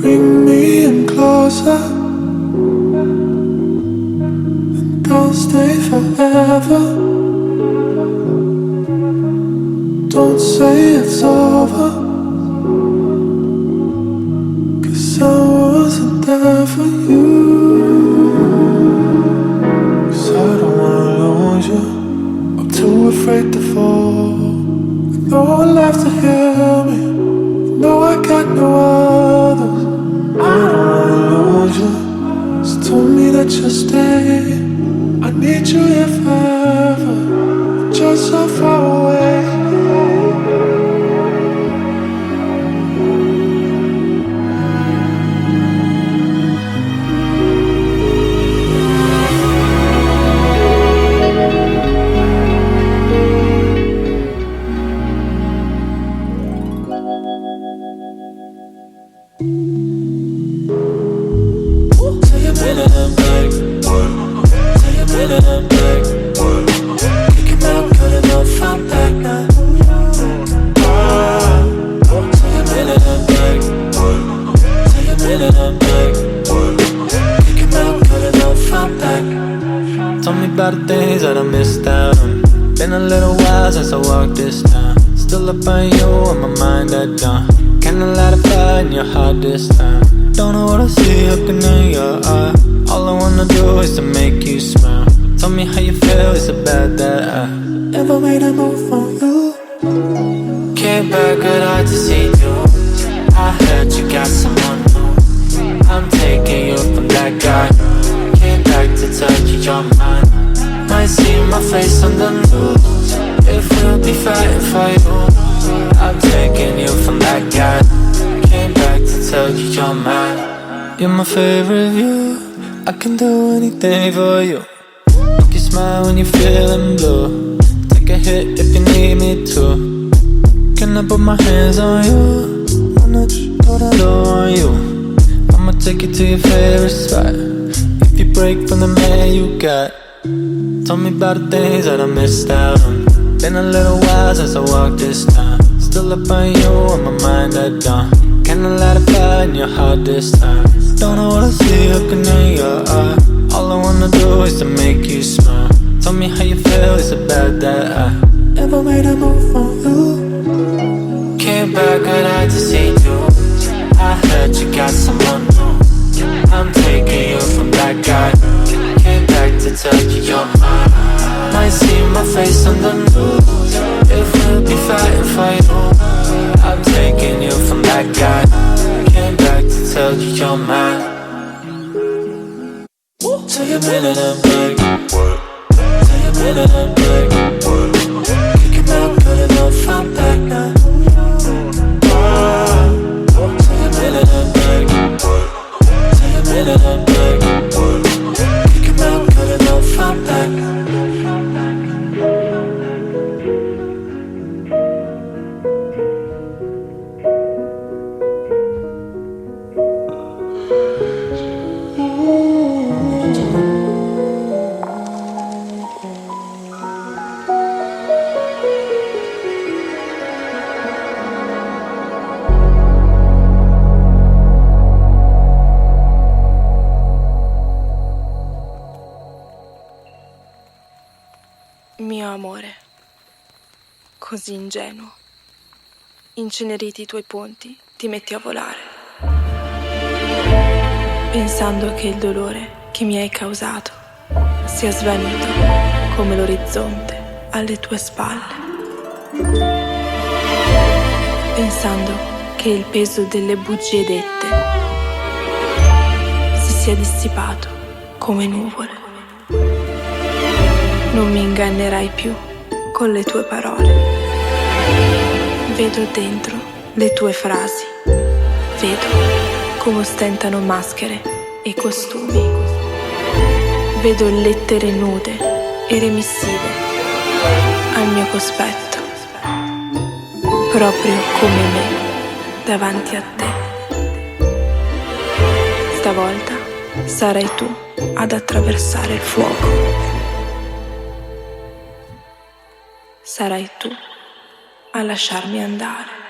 Bring me in closer, and don't stay forever. Don't say it's over, 'cause I wasn't there for you. 'Cause I don't wanna lose you, I'm too afraid to fall. No one left to hear me, no I got no others. I don't wanna lose you, so told me that you'll stay. I need you here forever, but you're so far away. Tell me about the things that I missed out on. Been a little while since I walked this town. Still up on you on my mind at dawn. Kinda light a fire in your heart this time. Don't know what I see looking in your eye. All I wanna do is to make you smile. Tell me how you feel, is it bad that I Never made a move for you. came back with eyes to see you. I heard you got someone new. I'm taking you from that guy. Came back to tell you you're mine. Might see my face on the news if we'll be fighting for you. I'm taking you from that guy. Came back to tell you you're mine. You're my favorite view, I can do anything for you. Make you smile when you're feeling blue. Take a hit if you need me to. Can I put my hands on you? Wanna go down low on you. I'ma take you to your favorite spot. If you break from the man you got. Tell me about the things that I missed out on. Been a little while since I walked this town. Still up on you on my mind at dawn. Kinda light a fire in your heart this time. Don't know what I see looking in your eye. All I wanna do is to make you smile. Tell me how you feel, is it bad that I Never made a move for you. came back with eyes to see you. I heard you got someone new. I'm taking you from that guy. Came back to tell you you're mine. Might see my face on the news if we'll be fighting for you. I'm taking you from that guy. Came back to tell you you're mine. Tell you better than black. Tell you better than black. Kick him out good enough, I'm back now. Tell you better than black. Tell you better than black. Kick him out good enough, I'm back. Mio amore, così ingenuo, inceneriti i tuoi ponti, ti metti a volare, pensando che il dolore che mi hai causato sia svanito come l'orizzonte alle tue spalle, pensando che il peso delle bugie dette si sia dissipato come nuvole. Non mi ingannerai più con le tue parole. Vedo dentro le tue frasi. Vedo come ostentano maschere e costumi. Vedo lettere nude e remissive al mio cospetto, proprio come me, davanti a te. Stavolta sarai tu ad attraversare il fuoco. Sarai tu a lasciarmi andare.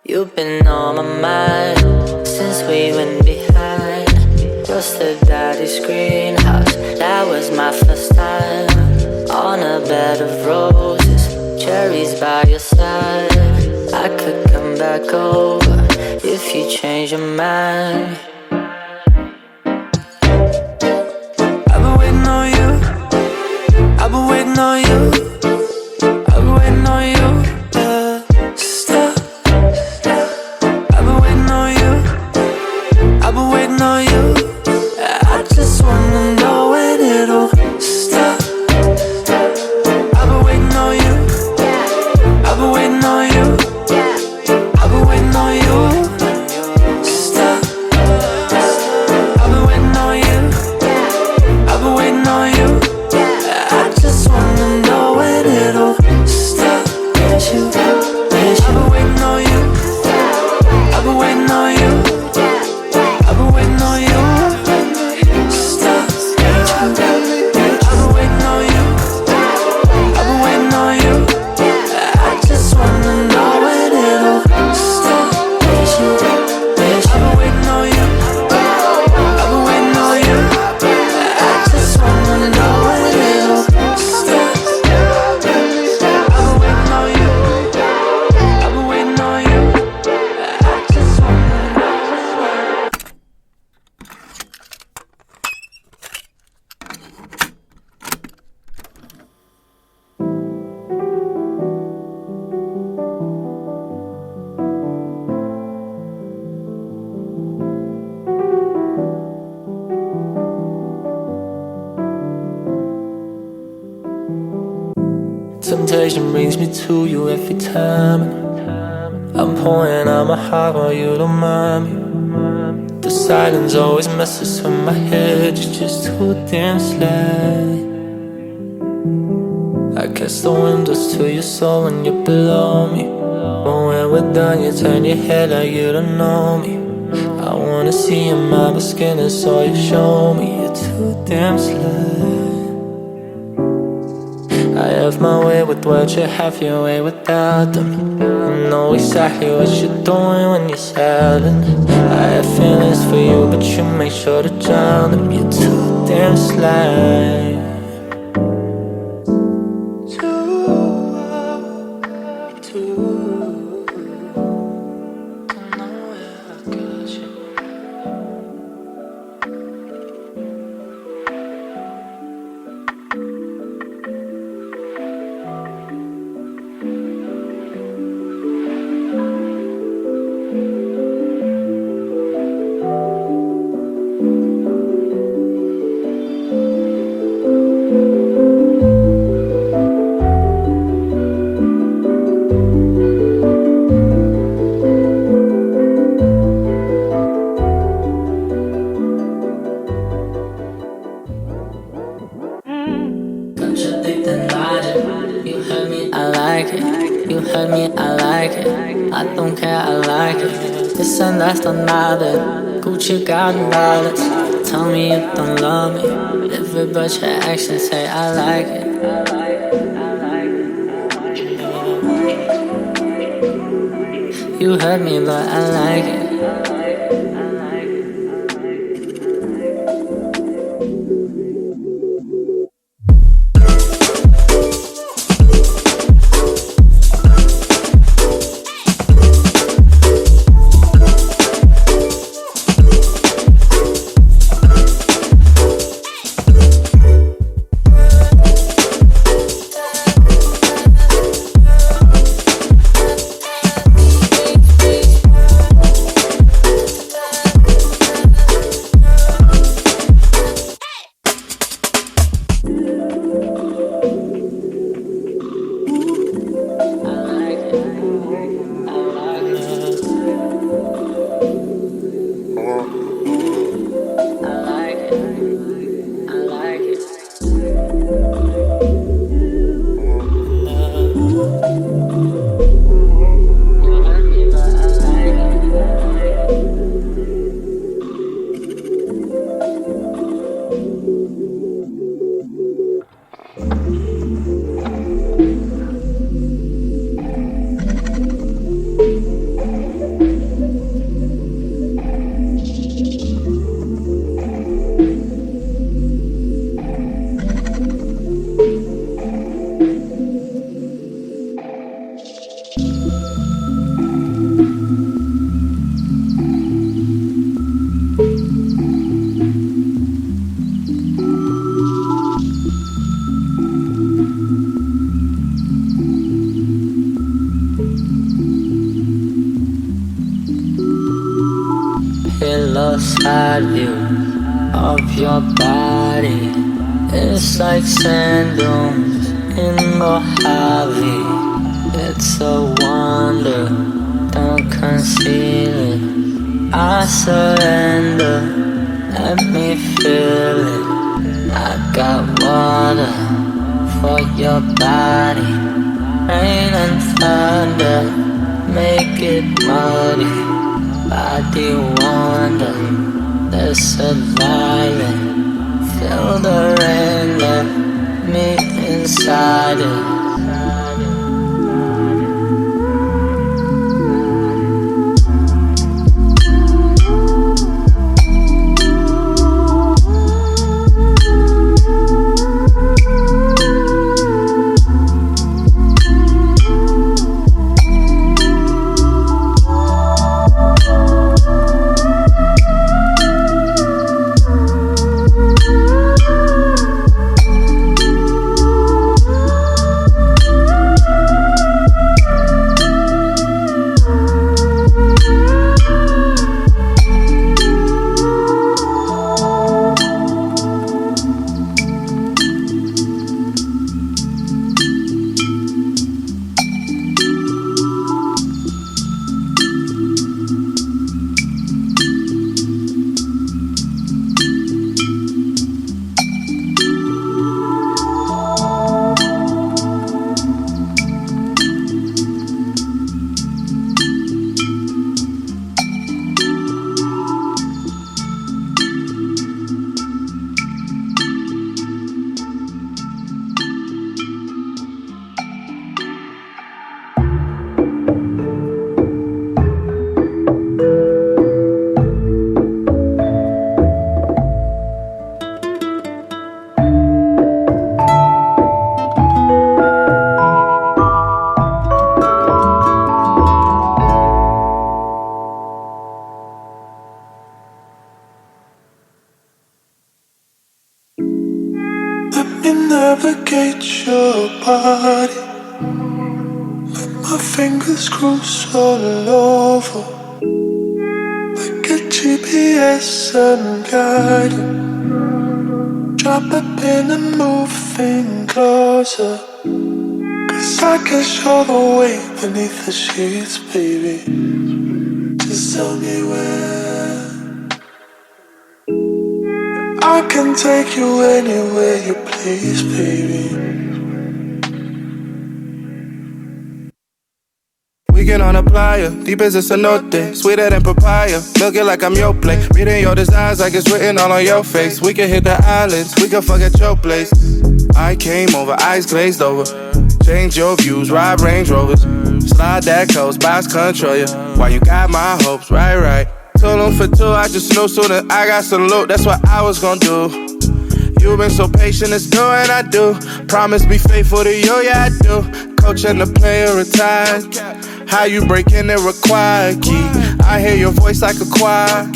You've been on my mind since we went behind just a daddy's greenhouse. That was my first time on a bed of roses, cherries by your side. I could come back over if you change your mind. I've been waiting on you, I've been waiting on you, I've been waiting on you. I've been waiting on you. I just wanna know when it'll stop. I've been waiting on you. I've been waiting on you. I've been waiting on you. Stop. I've been waiting on you. I've been waiting on you. I just wanna know when it'll stop. I've been waiting on you. I've been waiting on you. I've been waiting on you. Stop. I've been waiting on you. I've been waiting on you. I just wanna know when it'll stop. I've been waiting on you. I've been waiting on you. I just wanna know when it'll stop. I've been waiting on you. I've been waiting on you. I just wanna know. Temptation brings me to you every time. I'm pouring out my heart while you don't mind me. The silence always messes with my head. You're just too damn slow. I catch the windows to your soul when you're below me. But when we're done, you turn your head like you don't know me. I wanna see your marble skin, it's all you show me. You're too damn slow. I have my way with words, you have your way without them. You know exactly what you're doing when you're selling. I have feelings for you, but you make sure to drown them. You're too damn sly. You heard me, I like it. I don't care, I like it. This and that's don't matter. Gucci garden dollars. Tell me you don't love me. Live it, but your actions say I like it. You heard me, but I like it. Side view of your body. It's like sand dunes in Mojave. It's a wonder, don't conceal it. I surrender, let me feel it. I got water for your body. Rain and thunder, make it muddy. Body wonder, there's a violin. Feel the rain, let me inside it. body. Let my fingers cruise all over, like a GPS unguided. Drop a pin and move things closer, 'cause I can show the way beneath the sheets, baby. Just tell me where. I can take you anywhere you please, baby. Weekend on a playa, deep as a cenote, sweeter than papaya, milk it like I'm your plate. Reading your designs like it's written all on your face. We can hit the islands, we can fuck at your place. I came over, eyes glazed over. Change your views, ride Range Rovers. Slide that coast, boss control ya. Why you got my hopes, right. Told them for two, I just knew sooner I got some loot, that's what I was gonna do. You've been so patient, it's doing I do. Promise be faithful to you, yeah I do. Coach and the player retired. How you break in the required key? I hear your voice like a choir.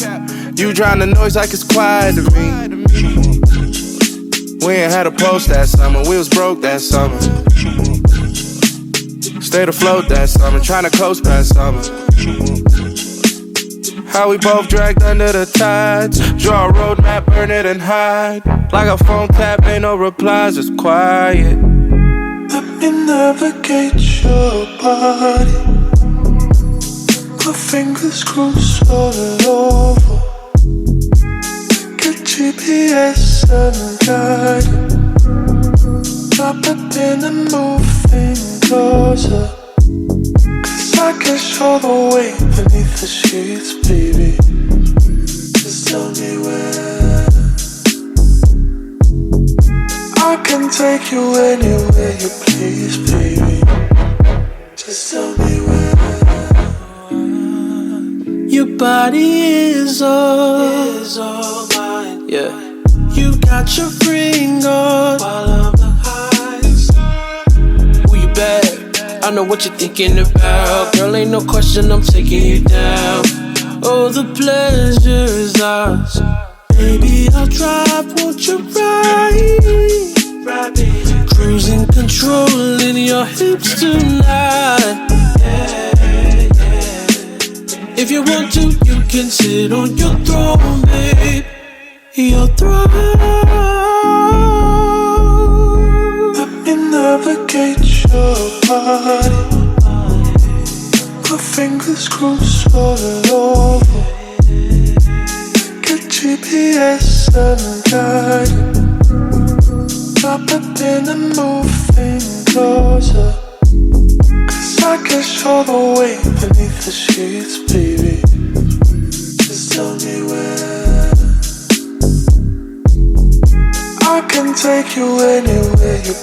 You drown the noise like it's quiet to me. We ain't had a post that summer, we was broke that summer. Stayed afloat that summer, tryna coast past summer. How we both dragged under the tides. Draw a roadmap, burn it and hide. Like a phone tap, ain't no replies, it's quiet. Let me navigate your body. My fingers cruise all over, like a GPS unguided. Drop a pin and move things closer, 'cause I can show the way beneath the sheets, baby. Just tell me where. I can take you anywhere you please, baby. Just tell me where. Your body is all mine. Yeah, you got your ring on while I'm the highest. Who you bad? I know what you're thinking about. Girl, ain't no question, I'm taking you down. Oh, the pleasure is ours. Baby, I'll drive, won't you ride? Cruising, controlling your hips tonight. If you want to, you can sit on your throne, babe. Your throne. Let me navigate your body. My fingers cruise all over, like a GPS unguided. Drop a pin and move things closer, 'cause I can show the way beneath the sheets, baby. Just tell me where. I can take you anywhere you